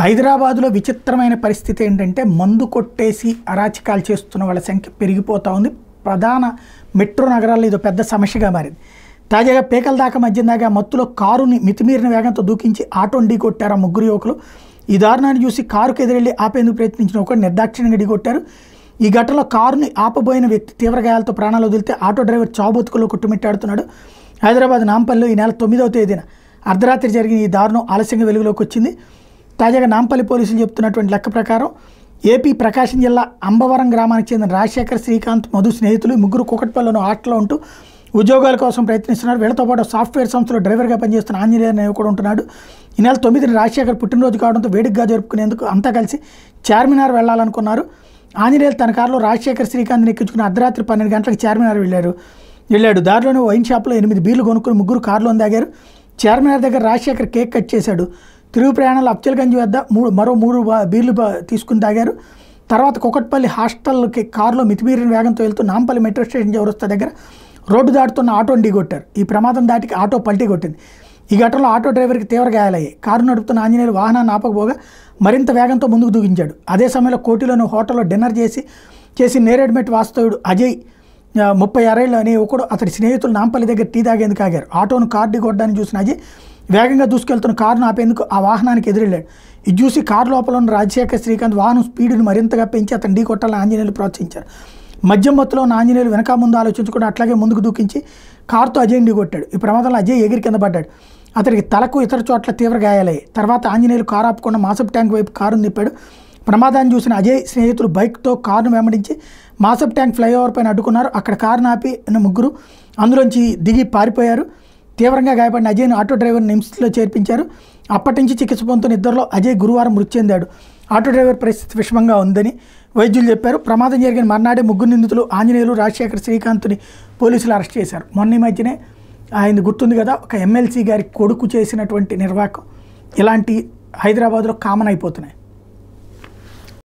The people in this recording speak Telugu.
హైదరాబాదులో విచిత్రమైన పరిస్థితి ఏంటంటే మందు కొట్టేసి అరాచకాలు చేస్తున్న వాళ్ళ సంఖ్య పెరిగిపోతూ ఉంది. ప్రధాన మెట్రో నగరాల్లో ఇది పెద్ద సమస్యగా మారింది. తాజాగా పేకల దాకా మధ్య దాకా మత్తులో కారుని మితిమీరిన వేగంతో దూకించి ఆటోని ఢీకొట్టారు ఆ ముగ్గురు యువకులు. ఈ దారుణాన్ని చూసి కారుకు ఎదురెళ్లి ఆపేందుకు ప్రయత్నించిన ఒకరు నిర్దాక్షిణ్యంగా ఢీకొట్టారు. ఈ ఘటనలో కారుని ఆపబోయిన వ్యక్తి తీవ్ర గాయాలతో ప్రాణాలు వదిలితే ఆటో డ్రైవర్ చావుబతుకులో కొట్టుమిట్టాడుతున్నాడు. హైదరాబాద్ నాంపల్లిలో ఈ నెల 9వ తేదీన అర్ధరాత్రి జరిగిన ఈ దారుణం ఆలస్యంగా వెలుగులోకి వచ్చింది. తాజాగా నాంపల్లి పోలీసులు చెప్తున్నటువంటి లెక్క ప్రకారం ఏపీ ప్రకాశం జిల్లా అంబవరం గ్రామానికి చెందిన రాజశేఖర్, శ్రీకాంత్, మధు స్నేహితులు ముగ్గురు కూకట్పల్లిలోని ఆటలో ఉంటూ ఉద్యోగాల కోసం ప్రయత్నిస్తున్నారు. వీళ్ళతో పాటు సాఫ్ట్వేర్ సంస్థలో డ్రైవర్గా పనిచేస్తున్న ఆంజనేయ అనే కూడా ఉంటున్నాడు. ఈ నెల 9న రాజశేఖర్ పుట్టినరోజు కావడంతో వేడుకగా జరుపుకునేందుకు అంతా కలిసి చార్మినార్ వెళ్లాలనుకున్నారు. ఆంజనేయులు తన కారులో రాజశేఖర్, శ్రీకాంత్ని ఎక్కించుకుని అర్ధరాత్రి 12 గంటలకు చార్మినార్ వెళ్ళాడు. దారిలోనే వైన్ షాప్లో 8 బీర్లు కొనుక్కుని ముగ్గురు కారులో దాగారు. చార్మినార్ దగ్గర రాజశేఖర్ కేక్ కట్ చేశాడు. తిరుగు ప్రయాణంలో అఫ్జల్గంజ్ వద్ద మరో 3 బీర్లు తీసుకుని తాగారు. తర్వాత కూకట్పల్లి హాస్టల్కి కారులో మితిమీరిన వేగంతో వెళ్తూ నాంపల్లి మెట్రో స్టేషన్ చౌరస్తా దగ్గర రోడ్డు దాటుతున్న ఆటోని ఢీకొట్టారు. ఈ ప్రమాదం దాటికి ఆటో పల్టీ కొట్టింది. ఈ ఘటనలో ఆటో డ్రైవర్కి తీవ్ర గాయాలయ్యాయి. కారు నడుపుతున్న ఆంజనేయులు వాహనాన్ని ఆపకపోగా మరింత వేగంతో ముందుకు దూకించాడు. అదే సమయంలో కోటిలోని హోటల్లో డిన్నర్ చేసి నేరేడ్మెట్ వాస్తవుడు అజయ్ 36 ఏళ్ళు అనే ఒకడు అతడి స్నేహితులు నాంపల్లి దగ్గర టీ తాగేందుకు ఆగారు. ఆటోను కారు ఢీకొట్టడాన్ని చూసిన అజయ్ వేగంగా దూసుకెళ్తున్న కారును ఆపేందుకు ఆ వాహనానికి ఎదురెళ్లాడు. ఇది చూసి కారు లోపల ఉన్న రాజశేఖర్, శ్రీకాంత్ వాహనం స్పీడ్ను మరింతగా పెంచి అతను ఢీకొట్టాలని ఆంజనేయులు ప్రోత్సహించారు. మద్యం మత్తులో ఉన్న ఆంజనేయులు వెనక ముందు ఆలోచించుకుని అట్లాగే ముందుకు దూకించి కారుతో అజయ్ని ఢీకొట్టాడు. ఈ ప్రమాదంలో అజయ్ ఎగిరి కింద పడ్డాడు. అతనికి తలకు ఇతర చోట్ల తీవ్ర గాయాలయ్యాయి. తర్వాత ఆంజనేయులు కారు ఆపకుండా మాసప్ ట్యాంక్ వైపు కారును తిప్పాడు. ప్రమాదాన్ని చూసిన అజయ్ స్నేహితులు బైక్తో కారును వెంబడించి మాసప్ ట్యాంక్ ఫ్లైఓవర్ పైన అడ్డుకున్నారు. అక్కడ కారును ఆపి ముగ్గురు అందులోంచి దిగి పారిపోయారు. తీవ్రంగా గాయపడిన అజయ్ను ఆటో డ్రైవర్ని నిమ్స్లో చేర్పించారు. అప్పటి నుంచి చికిత్స పొందుతున్న ఇద్దరిలో అజయ్ గురువారం మృతి చెందాడు. ఆటో డ్రైవర్ పరిస్థితి విషమంగా ఉందని వైద్యులు చెప్పారు. ప్రమాదం జరిగిన మర్నాడే ముగ్గురు నిందితులు ఆంజనేయులు, రాజశేఖర్, శ్రీకాంత్ని పోలీసులు అరెస్ట్ చేశారు. మొన్న ఈ మధ్యనే ఆయన గుర్తుంది కదా, ఒక ఎమ్మెల్సీ గారి కొడుకు చేసినటువంటి నిర్వాకం ఇలాంటి హైదరాబాద్లో కామన్ అయిపోతున్నాయి.